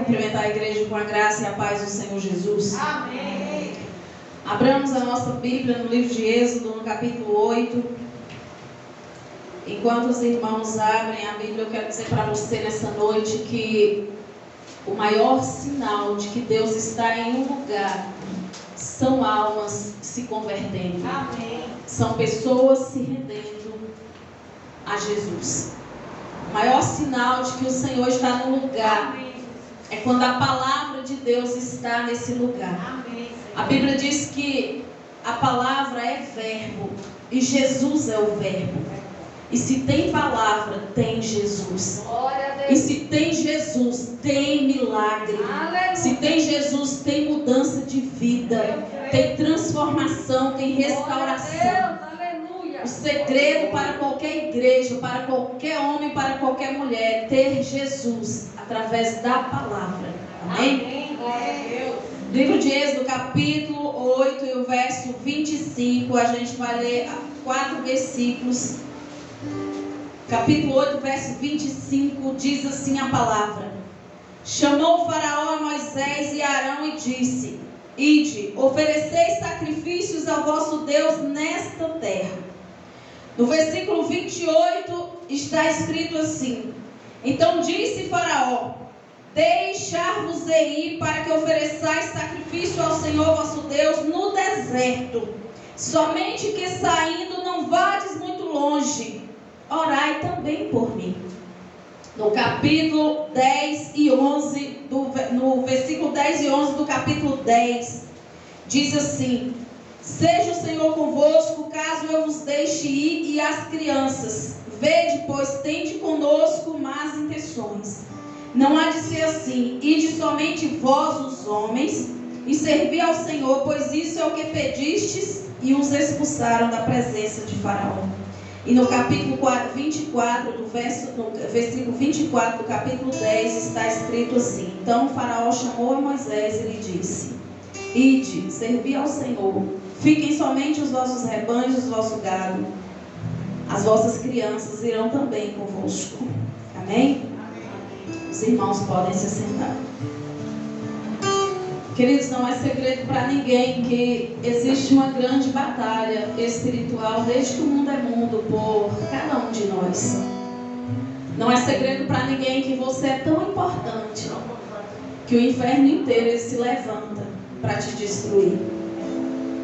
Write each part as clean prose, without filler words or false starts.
cumprimentar a igreja com a graça e a paz do Senhor Jesus. Amém. Abramos a nossa Bíblia no livro de Êxodo, no capítulo 8. Enquanto os irmãos abrem a Bíblia, eu quero dizer para você nessa noite que o maior sinal de que Deus está em um lugar são almas se convertendo. Amém. São pessoas se rendendo a Jesus. O maior sinal de que o Senhor está no lugar Amém. é quando a palavra de Deus está nesse lugar. Amém. A Bíblia diz que a palavra é verbo e Jesus é o verbo. E se tem palavra, tem Jesus. Glória a Deus. E se tem Jesus, tem milagre. Aleluia. Se tem Jesus, tem mudança de vida, tem transformação, tem restauração. Glória a Deus. Aleluia. O segredo para qualquer igreja, para qualquer homem, para qualquer mulher, é ter Jesus através da palavra. Amém? Amém. Glória a Deus. Livro de Êxodo, capítulo 8 e o verso 25. A gente vai ler 4 versículos. Capítulo 8, verso 25, diz assim a palavra: Chamou o faraó a Moisés e Arão e disse: Ide, ofereceis sacrifícios ao vosso Deus nesta terra. No versículo 28 está escrito assim: Então disse Faraó: Deixar-vos-ei ir para que ofereçais sacrifício ao Senhor vosso Deus no deserto. Somente que saindo não vades muito longe. Orai também por mim. No capítulo 10 e 11, no versículo 10 e 11 do capítulo 10, diz assim: Seja o Senhor convosco, caso eu vos deixe ir, e as crianças. Vede, pois, tende conosco más intenções. Não há de ser assim. Ide somente vós, os homens, e servi ao Senhor, pois isso é o que pedistes. E os expulsaram da presença de Faraó. E no capítulo 24, no versículo 24 do capítulo 10, está escrito assim: Então o Faraó chamou a Moisés e lhe disse: Ide, servi ao Senhor, fiquem somente os vossos rebanhos, os vossos gado, as vossas crianças irão também convosco. Amém? Os irmãos podem se sentar. Queridos, não é segredo para ninguém que existe uma grande batalha espiritual desde que o mundo é mundo por cada um de nós. Não é segredo para ninguém que você é tão importante que o inferno inteiro ele se levanta para te destruir.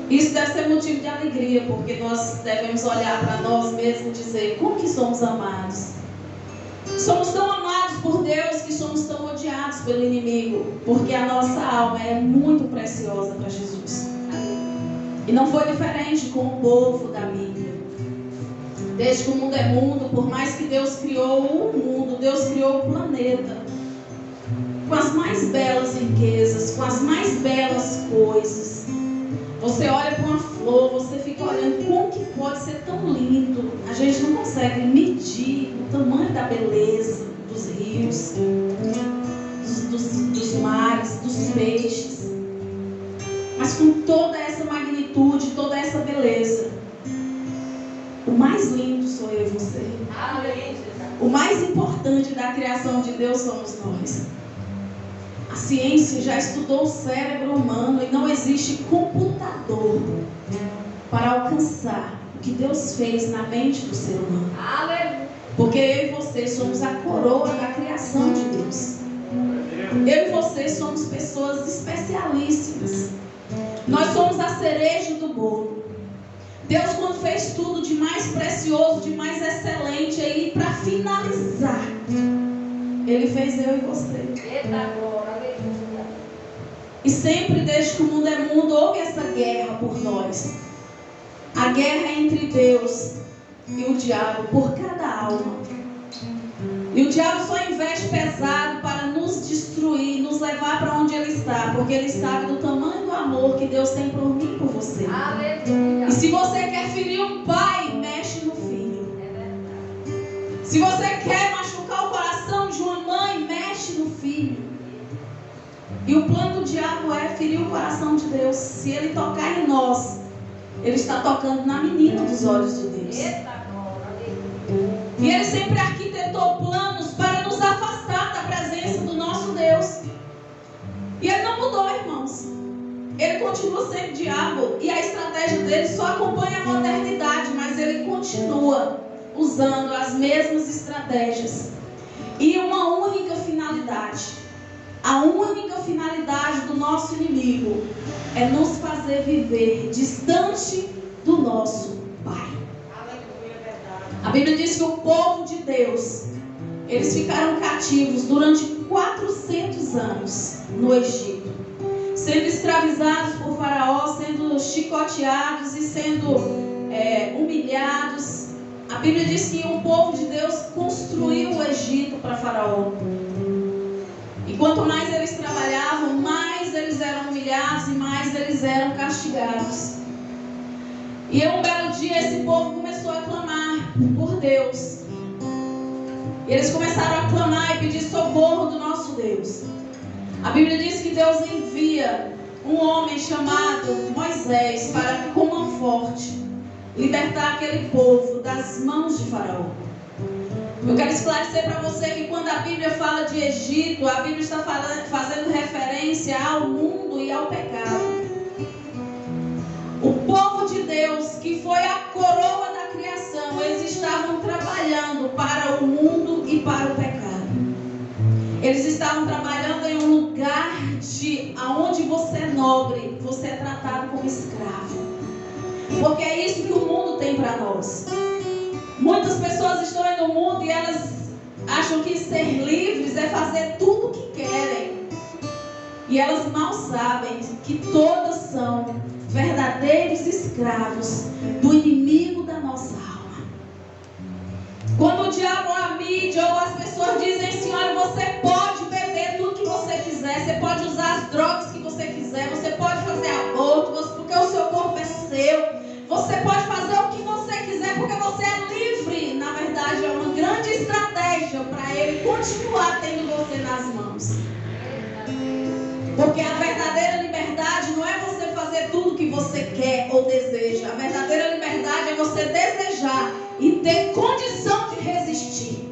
Isso deve ser motivo de alegria, porque nós devemos olhar para nós mesmos e dizer: como que somos amados? Somos tão amados por Deus que somos tão odiados pelo inimigo, porque a nossa alma é muito preciosa para Jesus. E não foi diferente com o povo da Bíblia. Desde que o mundo é mundo, por mais que Deus criou o mundo, Deus criou o planeta com as mais belas riquezas, com as mais belas coisas. Você olha para uma flor, você fica olhando como que pode ser tão lindo. A gente não consegue medir o tamanho da beleza dos rios, dos mares, dos peixes. Mas com toda essa magnitude, toda essa beleza, o mais lindo sou eu e você. O mais importante da criação de Deus somos nós. A ciência já estudou o cérebro humano e não existe computador para alcançar o que Deus fez na mente do ser humano. Aleluia. Porque eu e você somos a coroa da criação de Deus. Eu e você somos pessoas especialíssimas. Nós somos a cereja do bolo. Deus, quando fez tudo de mais precioso, de mais excelente, aí para finalizar, Ele fez eu e você. Eita glória, aleluia. E sempre, desde que o mundo é mundo, houve essa guerra por nós. A guerra é entre Deus e o diabo por cada alma. E o diabo só investe pesado para nos destruir, nos levar para onde ele está, porque ele sabe do tamanho do amor que Deus tem por mim e por você. Aleluia. E se você quer ferir um pai, mexe no filho. É verdade. Se você quer machucar o coração de uma mãe, mexe no filho. E o plano do diabo é ferir o coração de Deus. Se ele tocar em nós, ele está tocando na menina dos olhos de Deus. Eita glória, aleluia. E ele sempre arquitetou planos para nos afastar da presença do nosso Deus. ele continua sendo diabo e a estratégia dele só acompanha a modernidade, mas ele continua usando as mesmas estratégias e uma única finalidade. A única finalidade do nosso inimigo é nos fazer viver distante do nosso Pai. A Bíblia diz que o povo de Deus, eles ficaram cativos durante 400 anos no Egito, sendo escravizados por Faraó, sendo chicoteados e sendo humilhados. A Bíblia diz que o povo de Deus construiu o Egito para Faraó. E quanto mais eles trabalhavam, mais eles eram humilhados e mais eles eram castigados. E um belo dia esse povo começou a clamar por Deus. E eles começaram a clamar e pedir socorro do nosso Deus. A Bíblia diz que Deus envia um homem chamado Moisés para, com mão forte, libertar aquele povo das mãos de Faraó. Eu quero esclarecer para você que quando a Bíblia fala de Egito, a Bíblia está fazendo referência ao mundo e ao pecado. O povo de Deus, que foi a coroa da criação, eles estavam trabalhando para o mundo e para o pecado. Eles estavam trabalhando em um lugar onde você é nobre, você é tratado como escravo. Porque é isso que o mundo tem para nós. Muitas pessoas estão aí no mundo e elas acham que ser livres é fazer tudo o que querem. E elas mal sabem que todas são verdadeiros escravos do inimigo da nossa alma. Quando o diabo ou a mídia ou as pessoas dizem assim, olha, você pode beber tudo que você quiser, você pode usar as drogas que você quiser, você pode fazer aborto, porque o seu corpo é seu, você pode fazer o que você quiser porque você é livre. Na verdade é uma grande estratégia para ele continuar tendo você nas mãos. Porque a verdadeira liberdade não é você fazer tudo que você quer ou deseja. A verdadeira liberdade é você desejar e ter condição de resistir.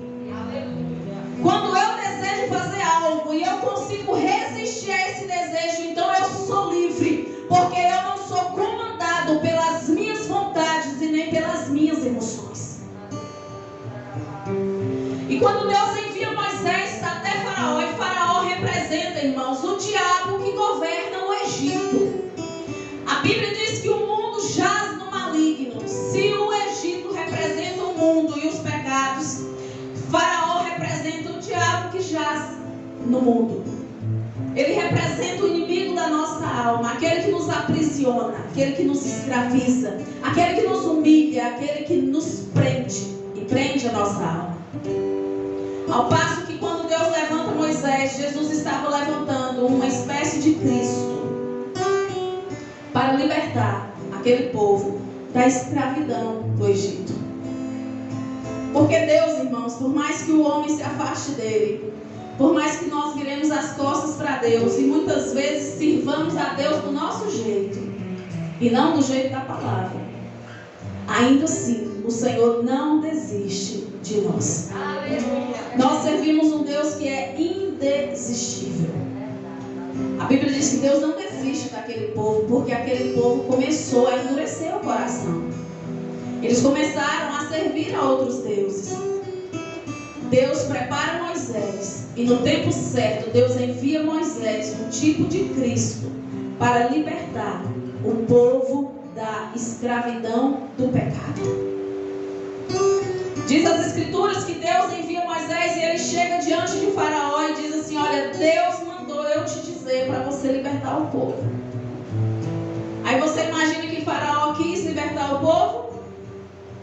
Quando eu desejo fazer algo e eu consigo resistir a esse desejo, então eu sou livre. Porque eu não sou comandado pelas minhas vontades e nem pelas minhas emoções. E quando Deus envia Moisés até Faraó, e Faraó representa, irmãos, o diabo que governa o Egito. A Bíblia diz que o mundo jaz no maligno. Se o Egito representa o mundo e os pecados, Faraó representa o diabo que jaz no mundo. Ele representa o inimigo da nossa alma, aquele que nos aprisiona, aquele que nos escraviza, aquele que nos humilha, aquele que nos prende e prende a nossa alma. Ao passo que quando Deus levanta Moisés, Jesus estava levantando uma espécie de Cristo para libertar aquele povo da escravidão do Egito. Porque Deus, irmãos, por mais que o homem se afaste dele, por mais que nós viremos as costas para Deus e muitas vezes sirvamos a Deus do nosso jeito e não do jeito da palavra, ainda assim o Senhor não desiste de nós. Nós servimos um Deus que é indesistível. A Bíblia diz que Deus não desiste daquele povo, porque aquele povo começou a endurecer o coração. Eles começaram a servir a outros deuses. Deus prepara Moisés e no tempo certo Deus envia Moisés, um tipo de Cristo, para libertar o povo da escravidão do pecado. Diz as Escrituras que Deus envia Moisés e ele chega diante de Faraó e diz assim, olha, Deus mandou eu te dizer para você libertar o povo. Aí você imagina que Faraó quis libertar o povo?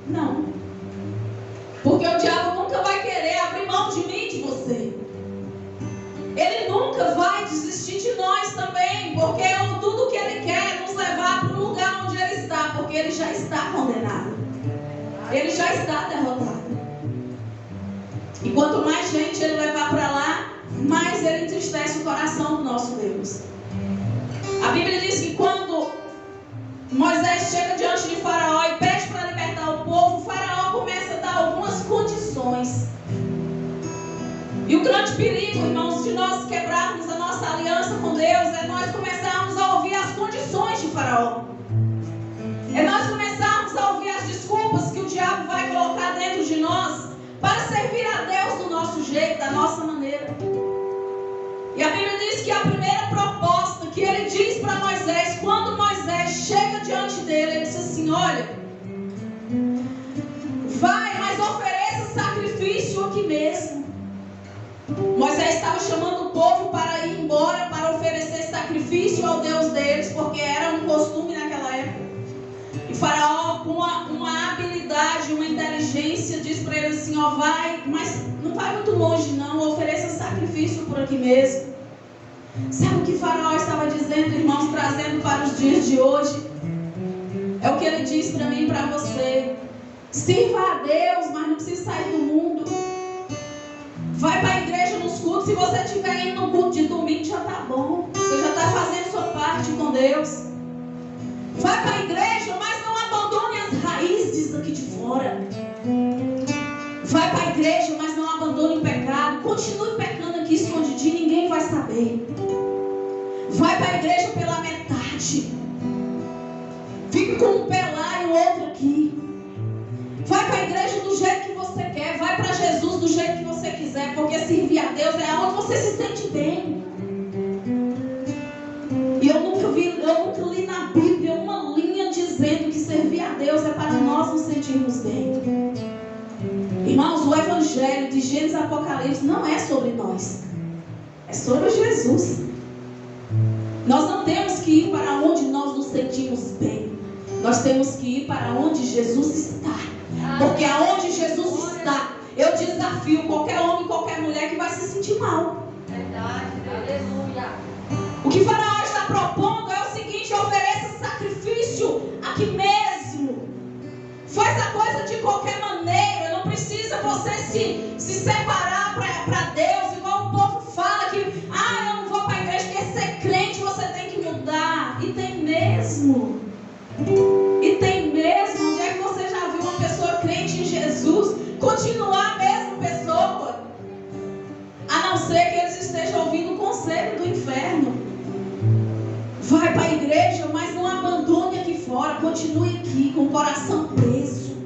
Não. Porque o diabo nunca vai querer abrir mão de mim e de você. Ele nunca vai desistir de nós também, porque tudo que ele quer é nos levar para o lugar onde ele está, porque ele já está condenado. Ele já está derrotado. E quanto mais gente ele levar para lá, mais ele entristece o coração do nosso Deus. A Bíblia diz que quando Moisés chega diante de Faraó e pede para libertar o povo, o Faraó começa a dar algumas condições. E o grande perigo, irmãos, de nós quebrarmos a nossa aliança com Deus é nós começarmos a ouvir as condições Faraó. É nós começarmos a ouvir as desculpas que o diabo vai colocar dentro de nós para servir a Deus do nosso jeito, da nossa maneira. E a Bíblia diz que a primeira proposta que ele diz para Moisés, quando Moisés chega diante dele, ele diz assim: olha, vai, mas ofereça sacrifício aqui mesmo. Moisés estava chamando o povo para ir embora, para oferecer sacrifício ao Deus deles, porque era um costume naquela época. E Faraó, com uma habilidade, uma inteligência, diz para ele assim: ó, vai, mas não vai muito longe não, ofereça sacrifício por aqui mesmo. Sabe o que Faraó estava dizendo, irmãos, trazendo para os dias de hoje? É o que ele diz para mim e para você: sirva a Deus, mas não precisa sair do mundo. Vai para a igreja nos cultos. Se você estiver indo no culto de domingo, já está bom. Você já está fazendo sua parte com Deus. Vai para a igreja, mas não abandone as raízes aqui de fora. Vai para a igreja, mas não abandone o pecado. Continue pecando aqui escondidinho, ninguém vai saber. Vai para a igreja pela metade. Fique com um pé lá e o outro aqui. Vai para a igreja do jeito que você quer. Vai para Jesus do jeito que você quiser. Porque servir a Deus é onde você se sente bem. E eu nunca li na Bíblia uma linha dizendo que servir a Deus é para nós nos sentirmos bem. Irmãos, o Evangelho de Gênesis e Apocalipse não é sobre nós. É sobre Jesus. Nós não temos que ir para onde nós nos sentimos bem. Nós temos que ir para onde Jesus está. Porque aonde Jesus está, eu desafio qualquer homem, qualquer mulher que vai se sentir mal. Verdade, aleluia. O que Faraó está propondo é o seguinte: ofereça sacrifício aqui mesmo. Faz a coisa de qualquer maneira. Não precisa você se separar para Deus, igual o povo fala que eu não vou para a igreja, porque ser crente você tem que mudar. E tem mesmo. E tem mesmo. Onde é que você já viu uma pessoa crente em Jesus continuar a mesma pessoa? A não ser que eles estejam ouvindo o conselho do inferno. Vai para a igreja, mas não abandone aqui fora. Continue aqui com o coração preso.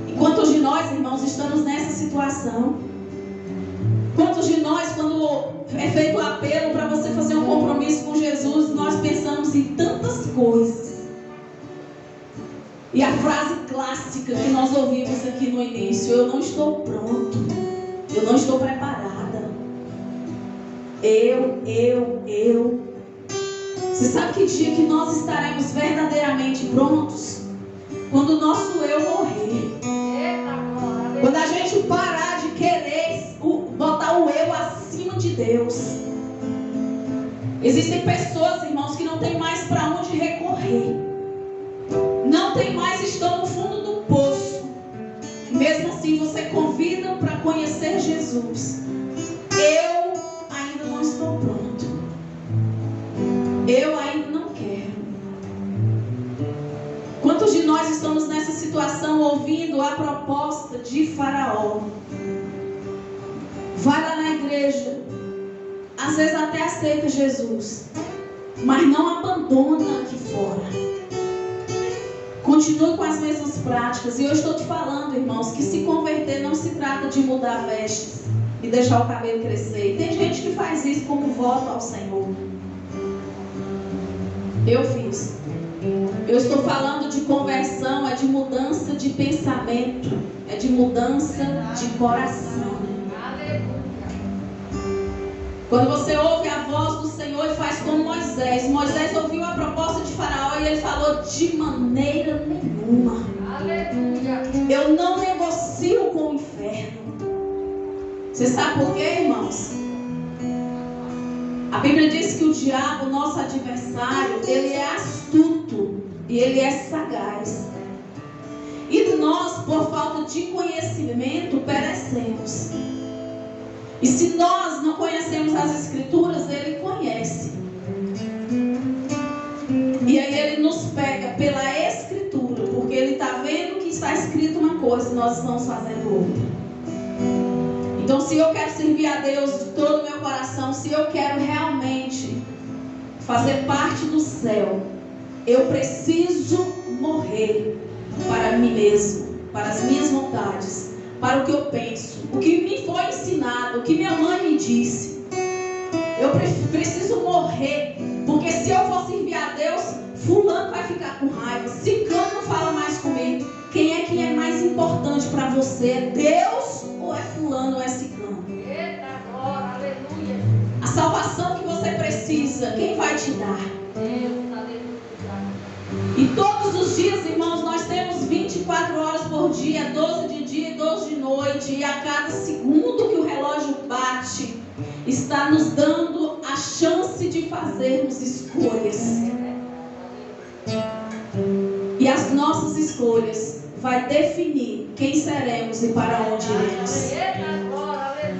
E quantos de nós, irmãos, estamos nessa situação? Quantos de nós, quando é feito o apelo para você fazer um compromisso com Jesus, nós pensamos em tantas coisas? E a frase clássica que nós ouvimos aqui no início: eu não estou pronto, eu não estou preparada. Eu. Você sabe que dia que nós estaremos verdadeiramente prontos? Quando o nosso eu morrer. Quando a gente parar de querer botar o eu acima de Deus. Existem pessoas, irmãos, que não tem mais para onde recorrer. Não tem mais, estão no fundo do poço. Mesmo assim você convida para conhecer Jesus. Eu ainda não estou pronto. Eu ainda não quero. Quantos de nós estamos nessa situação ouvindo a proposta de Faraó? Vai lá na igreja, às vezes até aceita Jesus, mas não abandona aqui fora. Continue com as mesmas práticas. E eu estou te falando, irmãos, que se converter não se trata de mudar vestes e deixar o cabelo crescer. E tem gente que faz isso como voto ao Senhor. Eu fiz. Eu estou falando de conversão, é de mudança de pensamento, é de mudança de coração. Quando você ouve a voz do Senhor e faz como Moisés. Moisés ouviu a proposta de Faraó e ele falou: de maneira nenhuma. Aleluia. Eu não negocio com o inferno. Você sabe por quê, irmãos? A Bíblia diz que o diabo, nosso adversário, ele é astuto e ele é sagaz. E nós, por falta de conhecimento, perecemos. E se nós não conhecemos as Escrituras, ele conhece. E aí ele nos pega pela Escritura, porque ele está vendo que está escrito uma coisa e nós estamos fazendo outra. Então, se eu quero servir a Deus de todo o meu coração, se eu quero realmente fazer parte do céu, eu preciso morrer para mim mesmo, para as minhas vontades, para o que eu penso, o que me foi ensinado, o que minha mãe me disse. Eu preciso morrer, porque se eu for servir a Deus, fulano vai ficar com raiva, ciclano não fala mais comigo. Quem é mais importante para você? É Deus ou é fulano ou é ciclano? Eita glória, aleluia. A salvação que você precisa, quem vai te dar? Deus, aleluia. E todos os dias, irmãos, nós temos 24 horas por dia, 12 de dia e 12 de noite. E a cada segundo que o relógio bate, está nos dando a chance de fazermos escolhas. E as nossas escolhas vai definir quem seremos e para onde iremos.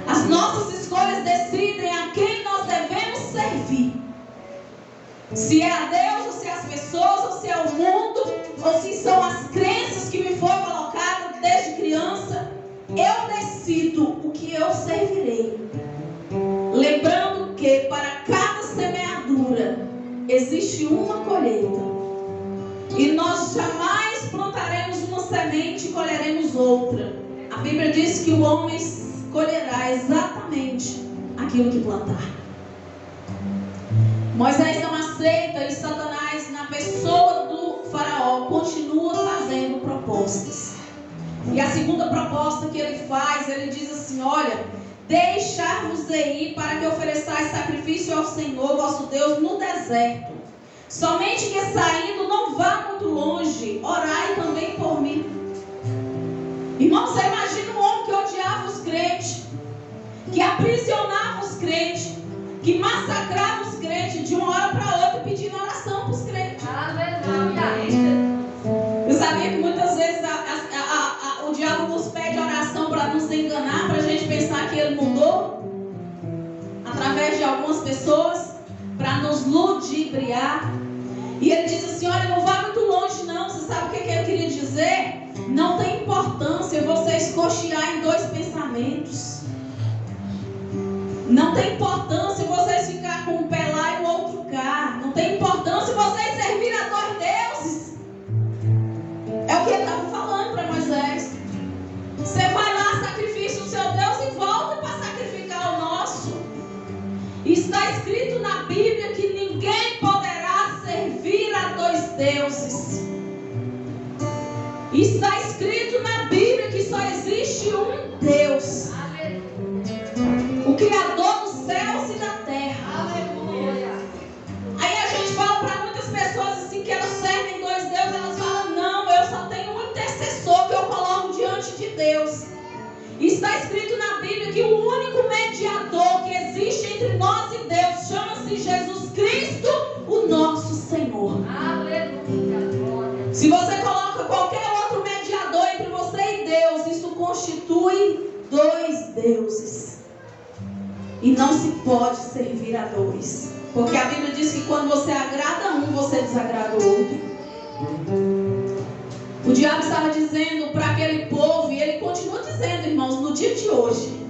As nossas escolhas decidem a quem nós devemos servir. Se é a Deus, ou se é as pessoas, ou se é o mundo, ou se são as crenças que me foram colocadas desde criança, eu decido o que eu servirei. Lembrando que para cada semeadura existe uma colheita. E nós jamais plantaremos uma semente e colheremos outra. A Bíblia diz que o homem colherá exatamente aquilo que plantar. Moisés não aceita e Satanás, na pessoa do faraó, continua fazendo propostas. E a segunda proposta que ele faz, ele diz assim: olha, deixar-vos ir para que ofereçais sacrifício ao Senhor vosso Deus no deserto. Somente que saindo não vá muito longe, orai também por mim. Irmão, você imagina um homem que odiava os crentes, que aprisionava os crentes, que massacrava os crentes de uma hora para outra pedindo oração para os crentes. Eu sabia que muitas vezes o diabo nos pede oração para nos enganar, para a gente pensar que ele mudou, através de algumas pessoas, para nos ludibriar. E ele diz assim: olha, não vá muito longe não. Você sabe o que ele queria dizer? Não tem importância você escochear em dois pensamentos. Não tem importância vocês ficar com um pé lá e o outro cá. Não tem importância vocês servir a dois deuses. É o que ele estava falando para Moisés. Você vai lá, sacrifica o seu Deus e volta para sacrificar o nosso. Está escrito na Bíblia que ninguém poderá servir a dois deuses. Está escrito na Bíblia que só existe um Deus, o Criador dos céus e da terra. Aí a gente fala para muitas pessoas assim que elas servem dois deuses, elas falam: não, eu só tenho um intercessor que eu coloco diante de Deus. Está escrito na Bíblia que o único mediador que existe entre nós e Deus chama-se Jesus Cristo, o nosso Senhor. Aleluia. Se você coloca qualquer outro mediador entre você e Deus, isso constitui dois deuses. E não se pode servir a dois. Porque a Bíblia diz que quando você agrada um, você desagrada o outro. O diabo estava dizendo para aquele povo, e ele continua dizendo, irmãos, no dia de hoje: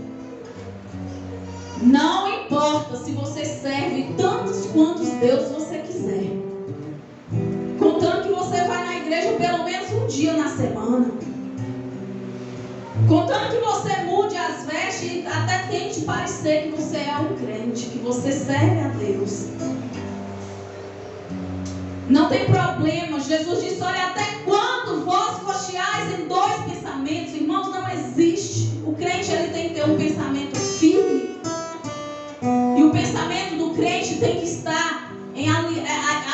não importa se você serve tantos quantos deuses você quiser, contanto que você vai na igreja pelo menos um dia na semana, contanto que você mude as vestes e até tente parecer que você é um crente, que você serve a Deus. Não tem problema. Jesus disse: olha, até quando vós cocheais em dois pensamentos? Irmãos, não existe. O crente, ele tem que ter um pensamento firme. E o pensamento do crente tem que estar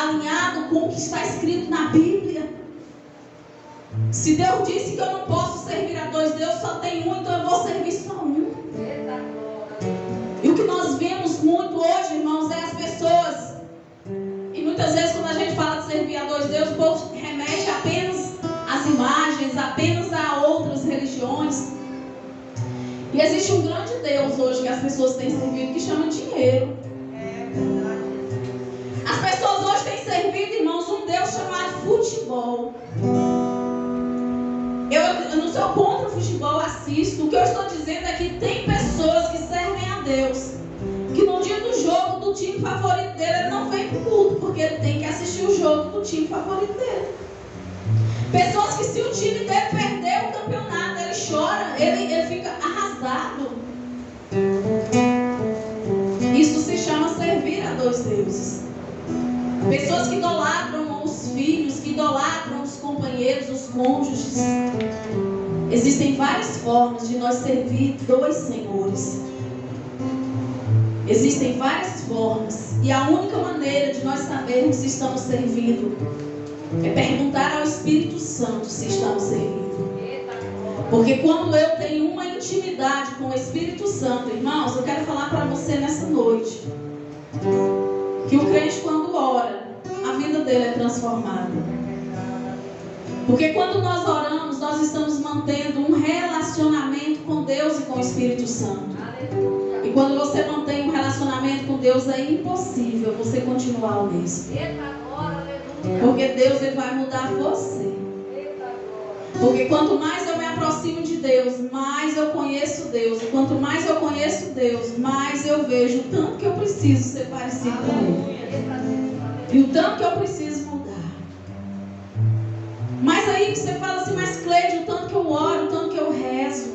alinhado com o que está escrito na Bíblia. Se Deus disse que eu não posso servir a dois deuses, só tem um, então eu vou servir só um. E o que nós vemos muito hoje, irmãos, é as pessoas. E muitas vezes quando a gente fala de servir a dois deuses, o povo remete apenas às imagens, apenas a outras religiões. E existe um grande Deus hoje que as pessoas têm servido, que chama dinheiro. As pessoas hoje têm servido, irmãos, um Deus chamado futebol. Eu não sou contra o futebol, assisto. O que eu estou dizendo é que tem pessoas que servem a Deus, que no dia do jogo do time favorito dele, ele não vem pro culto. time favorito dele. Pessoas que se o time dele perder o campeonato, ele chora, ele fica arrasado. Isso se chama servir a dois deuses. Pessoas que idolatram os filhos, que idolatram os companheiros, os cônjuges. Existem várias formas de nós servir dois senhores. Existem várias formas. E a única maneira de nós sabermos se estamos servindo é perguntar ao Espírito Santo se estamos servindo. Porque quando eu tenho uma intimidade com o Espírito Santo, irmãos, eu quero falar para você nessa noite que o crente, quando ora, a vida dele é transformada. Porque quando nós oramos, nós estamos mantendo um relacionamento com Deus e com o Espírito Santo. E quando você mantém um relacionamento com Deus, é impossível você continuar o mesmo. Porque Deus, ele vai mudar você. Porque quanto mais eu me aproximo de Deus, mais eu conheço Deus. E quanto mais eu conheço Deus, mais eu vejo o tanto que eu preciso ser parecido com Ele. E o tanto que eu preciso mudar. Mas aí você fala assim, mas Cleide, o tanto que eu oro, o tanto que eu rezo.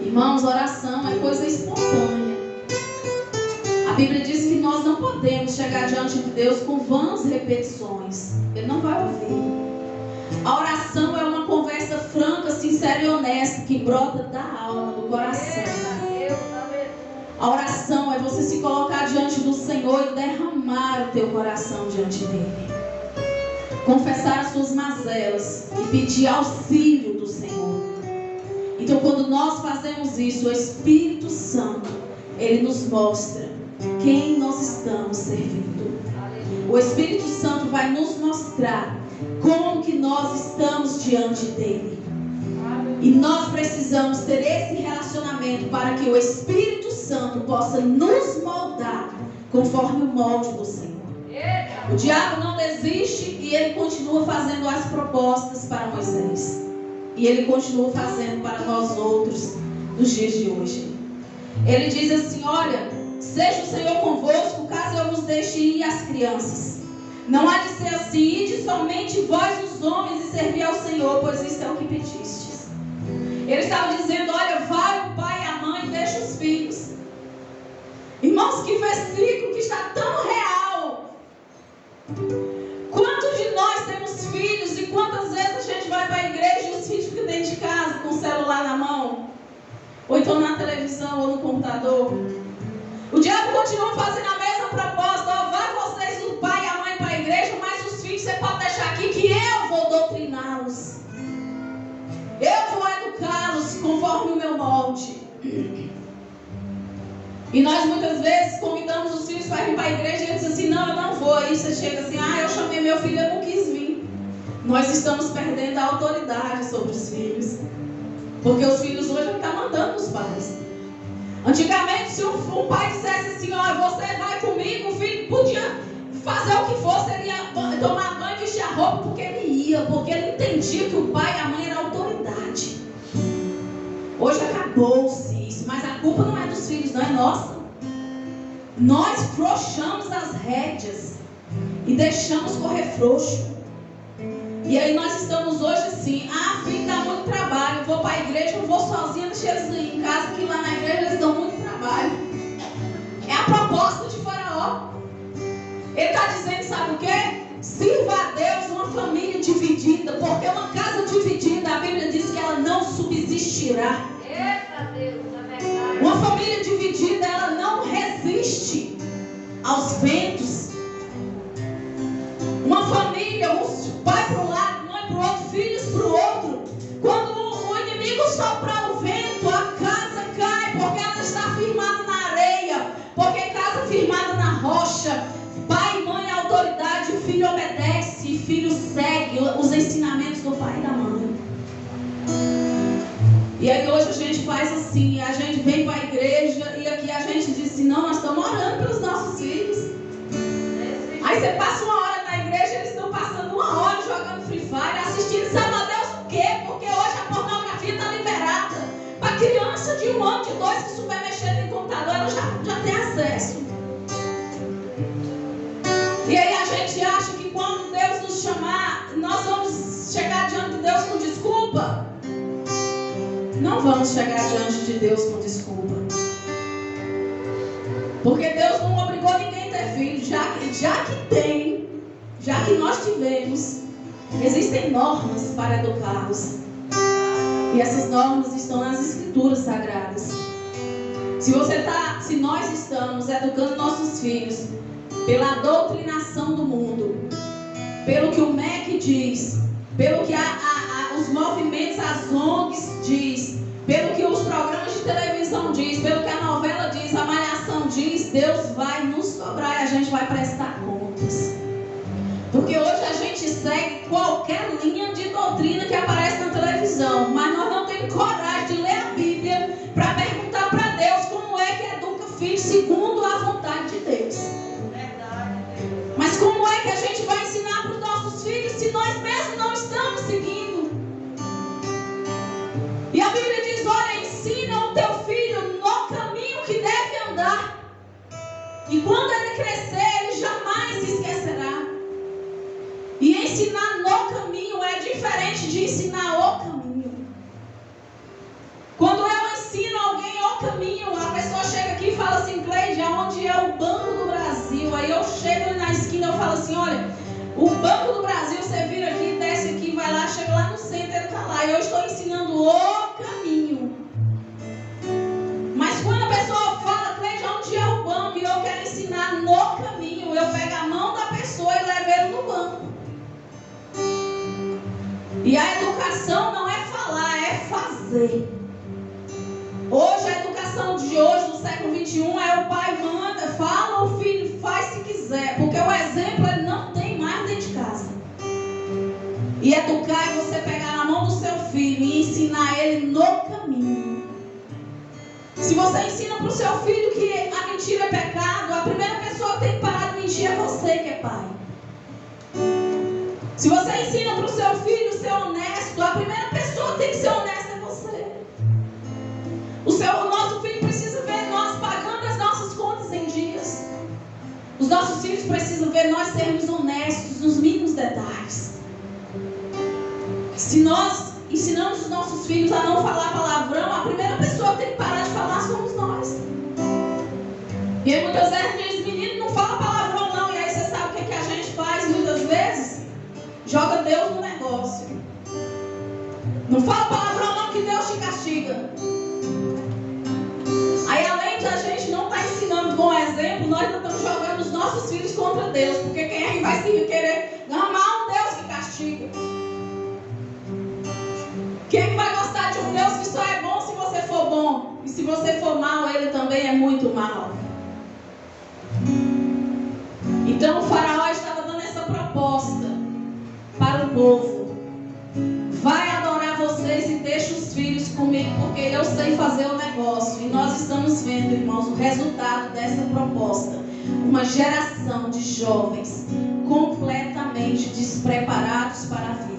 Irmãos, oração é coisa espontânea. A Bíblia diz que nós não podemos chegar diante de Deus com vãs repetições. Ele não vai ouvir. A oração é uma conversa franca, sincera e honesta que brota da alma, do coração. A oração é você se colocar diante do Senhor e derramar o teu coração diante dele. Confessar as suas mazelas e pedir auxílio do Senhor. Então, quando nós fazemos isso, o Espírito Santo, ele nos mostra quem nós estamos servindo. O Espírito Santo vai nos mostrar como que nós estamos diante dele. E nós precisamos ter esse relacionamento para que o Espírito Santo possa nos moldar conforme o molde do Senhor. O diabo não desiste e ele continua fazendo as propostas para Moisés. E ele continua fazendo para nós outros nos dias de hoje. Ele diz assim, olha, seja o Senhor convosco, caso eu vos deixe ir as crianças. Não há de ser assim, ide somente vós os homens e servi ao Senhor, pois isso é o que pedistes. Ele estava dizendo, olha, vai o pai e a mãe, deixa os filhos. Irmãos, que versículo que está tão real. Quantos de nós temos filhos e quantas vezes a gente vai para a igreja e os filhos ficam dentro de casa com o celular na mão? Ou então na televisão ou no computador. O diabo continua fazendo a mesma proposta. Ó, vai vocês, o pai e a mãe, para a igreja, mas os filhos você pode deixar aqui que eu vou doutriná-los. Eu vou educá-los conforme o meu molde. E nós muitas vezes convidamos os filhos para vir para a igreja e eles dizem assim, não, eu não vou. Aí você chega assim, eu chamei meu filho, eu não quis vir. Nós estamos perdendo a autoridade sobre os filhos. Porque os filhos hoje estão mandando os pais. Antigamente, se um pai dissesse assim, você vai comigo, o filho podia fazer o que fosse, ele ia tomar banho e vestir a roupa porque ele ia, porque ele entendia que o pai e a mãe eram autoridade. Hoje acabou-se isso, mas a culpa não é dos filhos, não é nossa. Nós frouxamos as rédeas e deixamos correr frouxo. E aí nós estamos hoje assim, filho, dá muito trabalho, eu vou para a igreja, eu vou sozinha, deixa eles ir em casa, que lá na igreja eles dão muito trabalho. É a proposta de Faraó. Ele está dizendo, sabe o quê? Sirva a Deus uma família dividida, porque uma casa dividida, a Bíblia diz que ela não subsistirá. Eita Deus, é verdade. Uma família dividida, ela não resiste aos ventos. Uma família, pai para um lado, mãe para o outro, filhos para o outro. Quando o inimigo soprar o vento, a casa cai, porque ela está firmada na areia. Porque casa firmada na rocha, pai e mãe é autoridade, o filho obedece, e filho segue os ensinamentos do pai e da mãe. E aí hoje a gente faz assim, a gente vem para a igreja e aqui a gente diz assim, não, nós estamos orando pelos nossos filhos. Aí você passa uma hora na igreja, eles estão passando uma hora jogando Free Fire, assistindo, sabe a Deus o quê? Porque hoje a pornografia está liberada. Para criança de 1 ano, de 2 que souber mexer no computador, ela já tem acesso. E aí a gente acha que quando não vamos chegar diante de Deus com desculpa. Porque Deus não obrigou ninguém a ter filho, já que nós tivemos, existem normas para educá-los. E essas normas estão nas Escrituras Sagradas. Se nós estamos educando nossos filhos pela doutrinação do mundo, pelo que o MEC diz, pelo que os movimentos, as ONGs diz, pelo que os programas de televisão diz, pelo que a novela diz, a malhação diz, Deus vai nos cobrar e a gente vai prestar contas. Porque hoje a gente segue qualquer linha de doutrina que aparece na televisão, mas nós não temos coragem de ler a Bíblia para perguntar para Deus como é que educa filho segundo a vontade de Deus. Mas como é que a gente vai ensinar para os nossos filhos se nós mesmos não estamos seguindo? E a Bíblia diz, olha, ensina o teu filho no caminho que deve andar. E quando ele crescer, ele jamais se esquecerá. E ensinar no caminho é diferente de ensinar o caminho. Quando eu ensino alguém o caminho, a pessoa chega aqui e fala assim, Cleide, aonde é o Banco do Brasil? Aí eu chego ali na esquina e falo assim, olha, o Banco do Brasil, você vira aqui, desce aqui, vai lá, chega lá no centro, ele está lá. E eu estou ensinando o caminho. Mas quando a pessoa fala, Cleide, onde é o banco? E eu quero ensinar no caminho, eu pego a mão da pessoa e levo ele no banco. E a educação não é falar, é fazer. Hoje, a educação de hoje, no século XXI, é o pai manda, fala, o filho faz se quiser. Porque o exemplo ele não tem mais dentro de casa. E educar é você pegar na mão do seu filho e ensinar ele no caminho. Se você ensina para o seu filho que a mentira é pecado, a primeira pessoa que tem que parar de mentir é você que é pai. Se você ensina para o seu filho ser honesto, a primeira pessoa que tem que ser honesta é você. O nosso filho precisa ver nós pagando as nossas contas em dias. Os nossos filhos precisam ver nós sermos honestos nos mínimos detalhes. Se nós ensinamos os nossos filhos a não falar palavrão, a primeira pessoa que tem que parar de falar somos nós. E aí muitas vezes diz, menino, não fala palavrão não. E aí você sabe o que a gente faz muitas vezes? Joga Deus no negócio. Não fala palavrão não, que Deus te castiga. Aí além de a gente não estar ensinando com exemplo, nós não estamos jogando os nossos filhos contra Deus. Porque quem é que vai se querer amar um Deus que castiga? Quem é que vai gostar de um Deus que só é bom se você for bom? E se você for mal, ele também é muito mal. Então o faraó estava dando essa proposta para o povo: vai adorar vocês e deixa os filhos comigo, porque eu sei fazer o negócio. E nós estamos vendo, irmãos, o resultado dessa proposta. Uma geração de jovens completamente despreparados para a vida.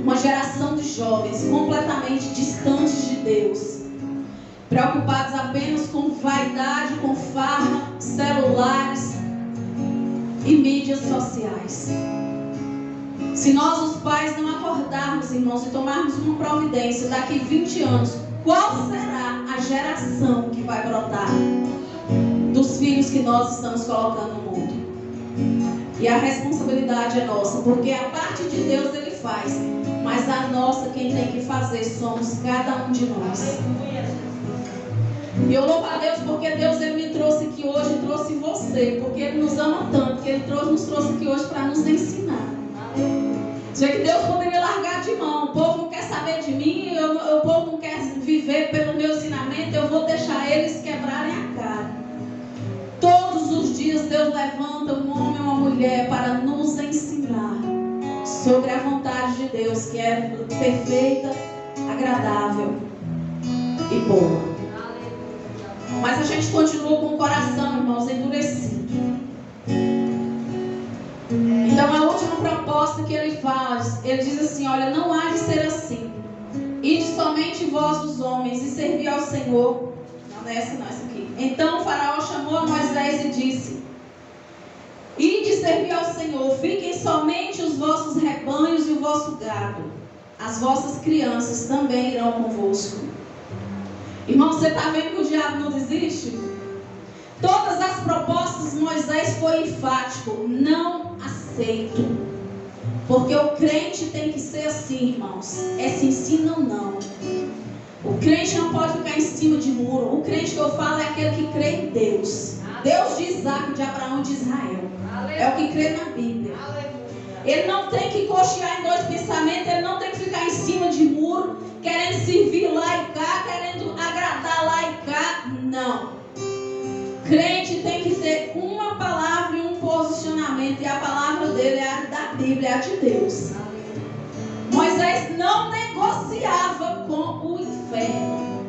Uma geração de jovens completamente distantes de Deus, preocupados apenas com vaidade, com farra, celulares e mídias sociais. Se nós, os pais, não acordarmos, irmãos, e tomarmos uma providência, daqui 20 anos, qual será a geração que vai brotar dos filhos que nós estamos colocando no mundo? E a responsabilidade é nossa, porque a parte de Deus ele faz, mas a nossa, quem tem que fazer, somos cada um de nós. E eu louvo a Deus porque Deus ele me trouxe aqui hoje e trouxe você, porque Ele nos ama tanto, que Ele nos trouxe aqui hoje para nos ensinar. Você vê que Deus poderia largar de mão. O povo não quer saber de mim, o povo não quer viver pelo meu ensinamento, eu vou deixar eles quebrarem a cara. Todos os dias Deus levanta um homem ou uma mulher para nos ensinar sobre a vontade de Deus, que é perfeita, agradável e boa. Mas a gente continua com o coração, irmãos, endurecido. Então a última proposta que ele faz, ele diz assim: olha, não há de ser assim. Ide somente vós os homens e servi ao Senhor. Não, essa não, essa aqui. Então o faraó chamou a Moisés e disse: ide servir ao Senhor, fiquem somente os vossos rebanhos e o vosso gado. as vossas crianças também irão convosco. Irmão, você está vendo que o diabo não desiste? Todas as propostas de Moisés foi enfático: não aceito. Porque o crente tem que ser assim, irmãos. É se ensina ou não. O crente não pode ficar em cima de muro. O crente que eu falo é aquele que crê em Deus. Deus de Isaac, de Abraão e de Israel. É o que crê na Bíblia. Ele não tem que cochear em dois pensamentos. Ele não tem que ficar em cima de muro, querendo servir lá e cá, querendo agradar lá e cá. Não. Crente tem que ter uma palavra e um posicionamento. E a palavra dele é a da Bíblia, é a de Deus. Moisés não negociava com o inferno.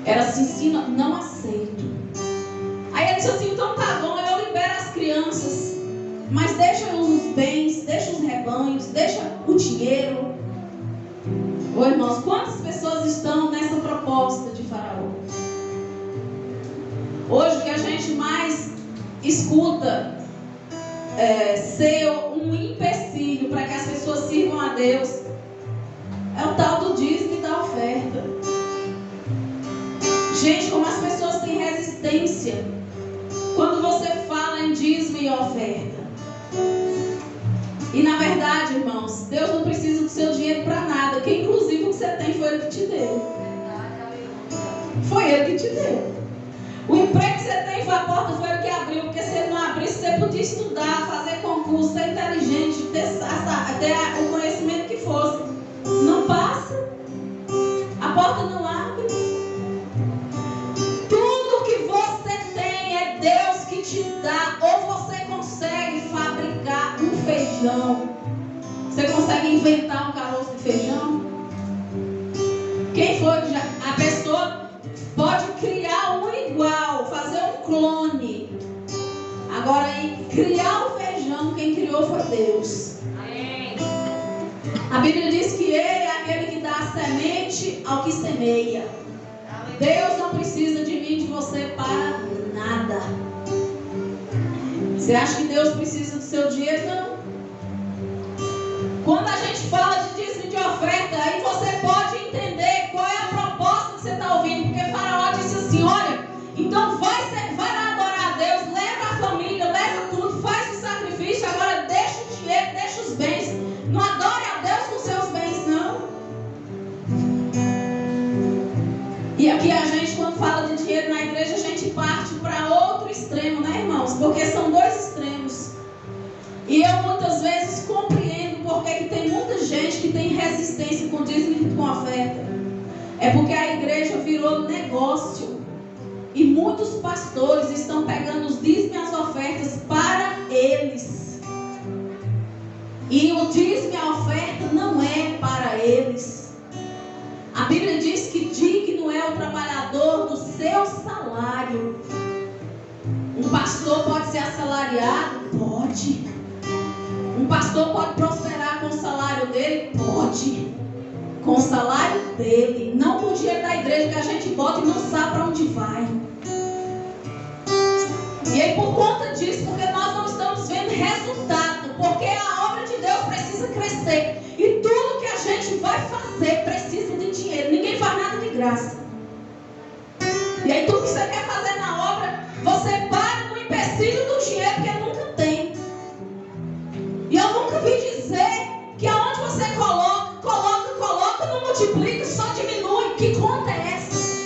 Era assim, não aceito. Aí ele disse assim: então tá bom, eu libero as crianças, mas deixa os bens, deixa os rebanhos, deixa o dinheiro. Ô irmãos, quantas pessoas estão nessa proposta de Faraó? Hoje o que a gente mais escuta ser um empecilho para que as pessoas sirvam a Deus é o tal do dízimo e da oferta. Gente, como as pessoas têm resistência quando você fala em dízimo e oferta. E na verdade, irmãos, Deus não precisa do seu dinheiro para nada, que inclusive o que você tem foi Ele que te deu. Foi Ele que te deu. O emprego que você tem foi a porta, foi Ele que abriu, porque se Ele não abrisse, você podia estudar, fazer concurso, ser inteligente, ter o conhecimento que fosse. Não passa. A porta não abre. Tudo que você tem é Deus que te dá. Ou você consegue fabricar um feijão. Você consegue inventar um caroço de feijão? Quem foi que já... A pessoa pode criar um igual, fazer um clone. Agora, criar o feijão, quem criou foi Deus. Amém. A Bíblia diz que Ele é aquele que dá a semente ao que semeia. Amém. Deus não precisa de mim, de você para nada. Você acha que Deus precisa do seu dinheiro? Não. Quando a gente fala de dízimo e de oferta, aí você pode entender qual é a proposta que você está ouvindo. Porque Faraó disse assim: olha, então vai lá adorar a Deus, leva a família, leva tudo, faz o sacrifício, agora deixa o dinheiro, deixa os bens. Não adore a Deus com seus bens, não. E aqui a gente, quando fala de dinheiro na igreja, a gente parte para outro extremo, né, irmãos? Porque são dois extremos. E eu muitas vezes compreendo porque que tem muita gente que tem resistência com dízimo e com oferta. É porque a igreja virou negócio. E muitos pastores estão pegando os dízimos e as ofertas para eles. E o dízimo e a oferta não é para eles. A Bíblia diz que digno é o trabalhador do seu salário. Um pastor pode ser assalariado? Pode. Um pastor pode prosperar com o salário dele? Pode. Com o salário dele. Não com o dinheiro da igreja que a gente bota e não sabe para onde vai. E aí por conta disso, porque nós não estamos vendo resultado, porque a obra de Deus precisa crescer. E tudo que a gente vai fazer precisa de dinheiro. Ninguém faz nada de graça. E aí tudo que você quer fazer na obra, você para no empecilho do dinheiro, porque nunca tem. E eu nunca vi dizer que aonde você coloca, não multiplica, só diminui. Que conta é essa?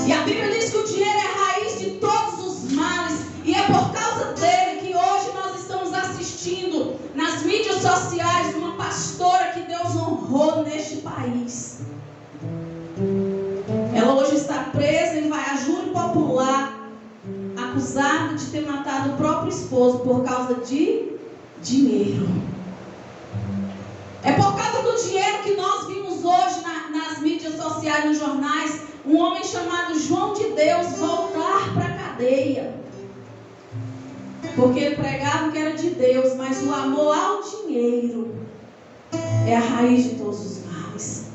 E a Bíblia diz que o dinheiro é a raiz de todos os males. E é por causa dele que hoje nós estamos assistindo nas mídias sociais uma pastora que Deus honrou neste país. Ela hoje está presa e vai a júri popular, acusada de ter matado o próprio esposo por causa de dinheiro. É por causa do dinheiro que nós vimos hoje nas mídias sociais, nos jornais, um homem chamado João de Deus voltar para a cadeia. Porque ele pregava que era de Deus, mas o amor ao dinheiro é a raiz de todos os males.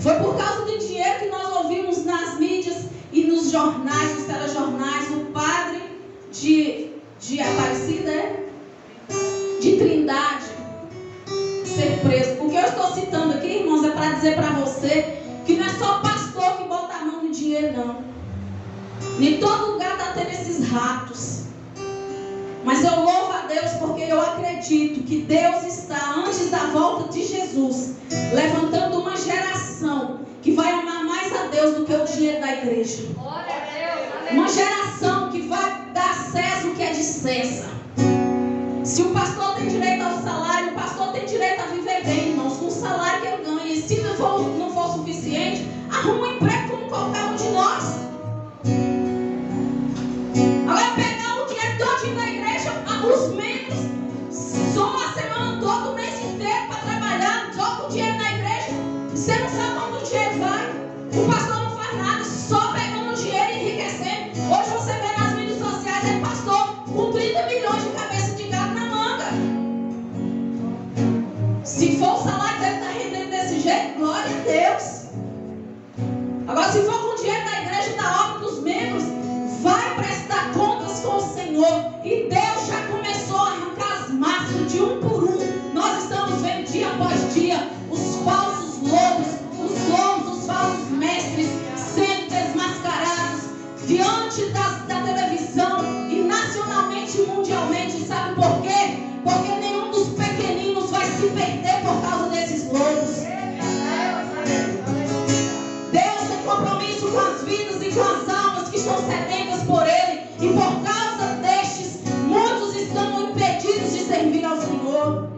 Foi por causa do dinheiro que nós ouvimos nas mídias e nos jornais, nos telejornais, o padre de Aparecida, de Trindade, dizer para você que não é só pastor que bota a mão no dinheiro, não. Em todo lugar está tendo esses ratos. Mas eu louvo a Deus porque eu acredito que Deus está, antes da volta de Jesus, levantando uma geração que vai amar mais a Deus do que o dinheiro da igreja. Uma geração que vai dar a César o que é de César. Se o pastor tem direito ao salário, o pastor tem direito a viver bem, irmãos, com o salário que ele ganha. E se não for suficiente, arruma um emprego como qualquer um de nós. Agora pegar o dinheiro todinho da igreja, os membros, só a semana toda, o mês inteiro para trabalhar, joga o dinheiro na igreja. Você não sabe onde o dinheiro vai. O pastor não faz nada, só pegando o dinheiro e enriquecendo. Hoje você vê nas mídias sociais, é pastor com 30 milhões de cabeça de gado na manga. Se for o salário dele estar rendendo desse jeito, glória a Deus. Agora, se for com o dinheiro da igreja, da obra dos membros, vai prestar contas com o Senhor. E Deus já começou a arrancar as máscaras de um por um. Nós estamos vendo dia após dia os falsos lobos, os falsos mestres sendo desmascarados diante da televisão e nacionalmente e mundialmente. Sabe por quê? Porque nenhum dos pequeninos vai se perder por causa desses lobos. Deus tem compromisso com as vidas e com as almas que estão sedentas por Ele. E por causa destes, muitos estão impedidos de servir ao Senhor.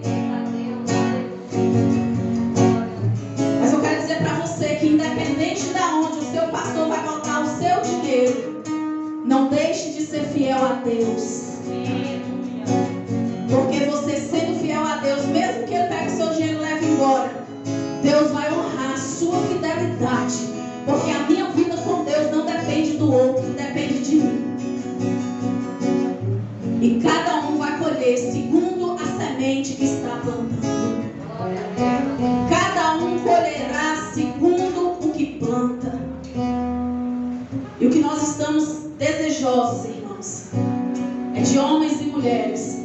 Mas eu quero dizer para você que independente de onde o seu pastor vai botar o seu dinheiro, não deixe de ser fiel a Deus. Porque você sendo fiel a Deus, mesmo que Ele pegue o seu dinheiro e leve embora, Deus vai honrar a sua fidelidade. Porque a minha vida com Deus não depende do outro, depende de mim. E cada um vai colher segundo a semente que está plantando. Cada um colherá segundo o que planta. E o que nós estamos desejosos, irmãos, é de homens e mulheres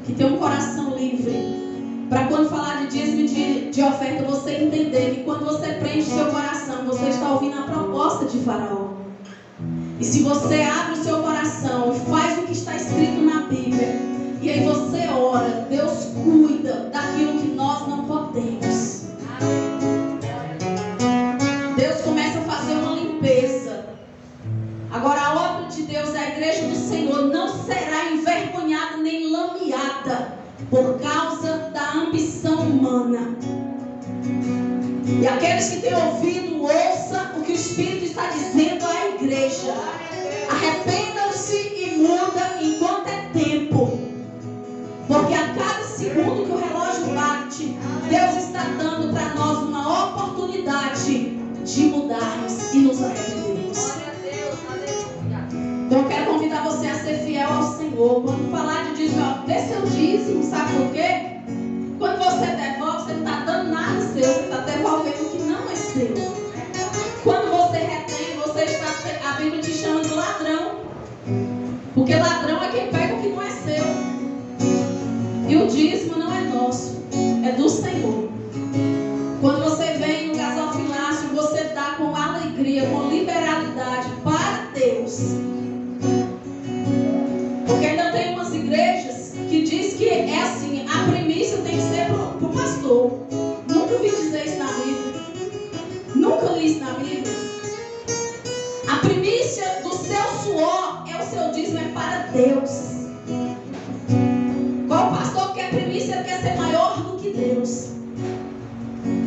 que têm um coração livre, para quando falar de dízimo e de oferta, você entender que quando você prende o seu coração, você está ouvindo a proposta de Faraó. E se você abre o seu coração e faz o que está escrito na Bíblia, e aí você ora, Deus cuida daquilo que nós não podemos. Deus começa a fazer uma limpeza. Agora a obra de Deus, a igreja do Senhor, não será envergonhada nem lameada por causa da ambição humana. E aqueles que têm ouvido, ouça o que o Espírito está dizendo à igreja. Arrependam-se e muda enquanto é tempo. Porque a cada segundo que o relógio bate, Deus está dando para nós uma oportunidade de mudarmos e nos arrependermos. Então eu quero convidar você a ser fiel ao Senhor. Quando falar de dízimo, dê seu dízimo, sabe por quê? Quando você devolve, você não está dando nada seu, você está devolvendo o que não é seu. Quando você retém, você está, a Bíblia te chama de ladrão. Porque ladrão é quem pega o que não é seu. E o dízimo não é nosso, é do Senhor. Quando você vem no gasofilácio, você dá com alegria, com liberalidade para Deus. Porque ainda tem umas igrejas que diz que é assim, a primícia tem que ser para o pastor. Nunca vi dizer isso na Bíblia. Nunca li isso na Bíblia. A primícia do seu suor é o seu dízimo, é para Deus. Qual pastor que quer primícia quer ser maior do que Deus?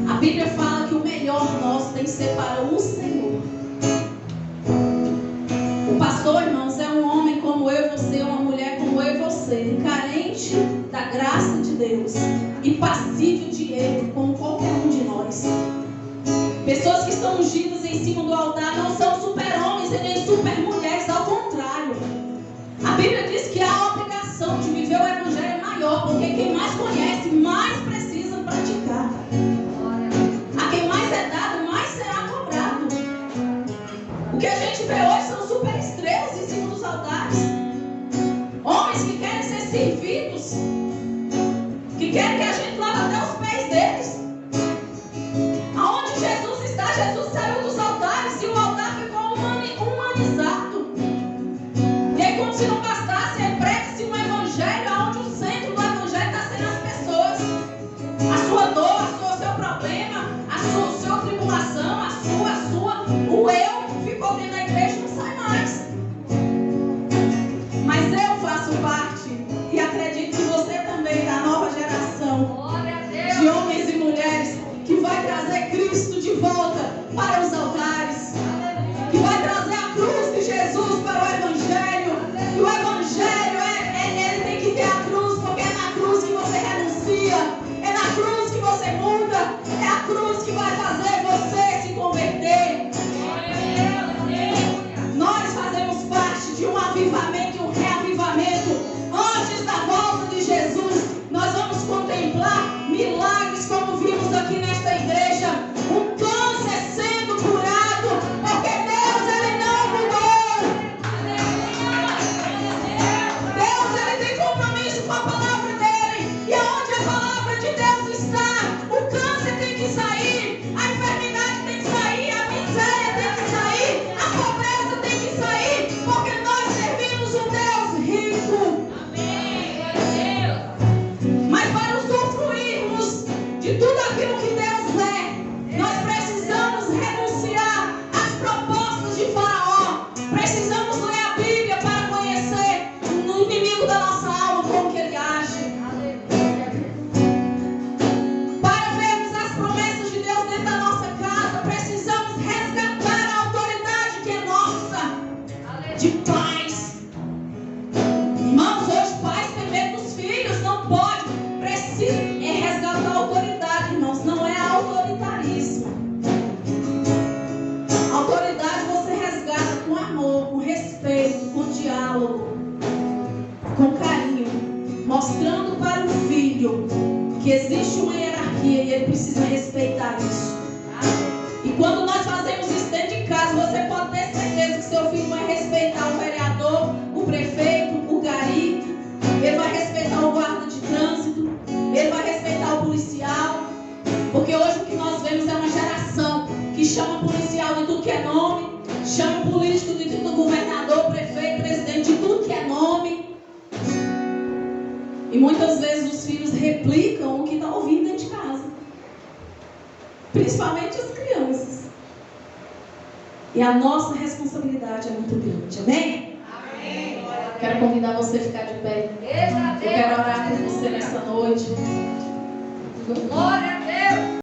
A Bíblia fala que o melhor nosso tem que ser para o Senhor. O pastor, irmãos, é um homem como eu e você, uma mulher como eu e você, carente da graça de Deus e passível de erro, como qualquer um de nós. Pessoas que estão ungidas em cima do altar não são super-homens e nem super-mulheres, ao contrário. A Bíblia diz que a obrigação de viver o Evangelho é maior, porque quem mais conhece, mais precisa praticar. A quem mais é dado, mais será cobrado. O que a gente vê hoje são superestrelas em cima dos altares. Homens que querem ser servidos, que querem que a gente lave até os pés deles. Aonde se não bastasse, prega-se um evangelho onde o centro do evangelho está sendo as pessoas. A sua dor, o seu problema, a sua tribulação, o eu ficou dentro da igreja e não sai mais. Mas eu faço parte, e acredito que você também, da nova geração de homens e mulheres que vai trazer Cristo de volta para os altares, que vai trazer a cruz de Jesus para o evangelho. E o evangelho ele tem que ter a cruz, porque é na cruz que você renuncia, é na cruz que você muda, é a cruz que vai fazer você se converter. Nós fazemos parte de um avivamento e um reavivamento. Antes da volta de Jesus, nós vamos contemplar milagres como vimos aqui nesta igreja. Um câncer sendo curado, porque Deus ele não mudou. Deus ele tem compromisso com a palavra dele. E aonde a palavra de Deus está, o câncer tem que sair, a enfermidade tem que sair, a miséria tem que sair, a pobreza tem que sair, porque nós servimos um Deus rico. Mas para usufruirmos de tudo aquilo que Deus é, nós precisamos renunciar às propostas de Faraó. Precisamos ler a Bíblia para conhecer o inimigo da nossa alma, como que ele age. Para vermos as promessas de Deus dentro da nossa casa, precisamos resgatar a autoridade que é nossa, de pais. Irmãos, hoje pais têm medo dos filhos, não pode. Precisa resgatar a autoridade, irmãos, não é autoritarismo. Autoridade você resgata com amor, com respeito, com diálogo, com carinho, mostrando para o filho que existe uma hierarquia e ele precisa respeitar isso. E quando nós fazemos isso dentro de casa, você pode ter certeza que seu filho vai respeitar o vereador, o prefeito, o gari, ele vai respeitar o guarda de trânsito, ele vai respeitar o policial. Porque hoje o que nós vemos é uma geração que chama policial de tudo que é nome, chama político de tudo, governador, prefeito, presidente, de tudo que é nome. E muitas vezes os filhos replicam o que está ouvindo dentro de casa, principalmente as crianças. E a nossa responsabilidade é muito grande, amém? Amém. Quero convidar você a ficar de pé. Eu quero orar por você nessa noite. Glória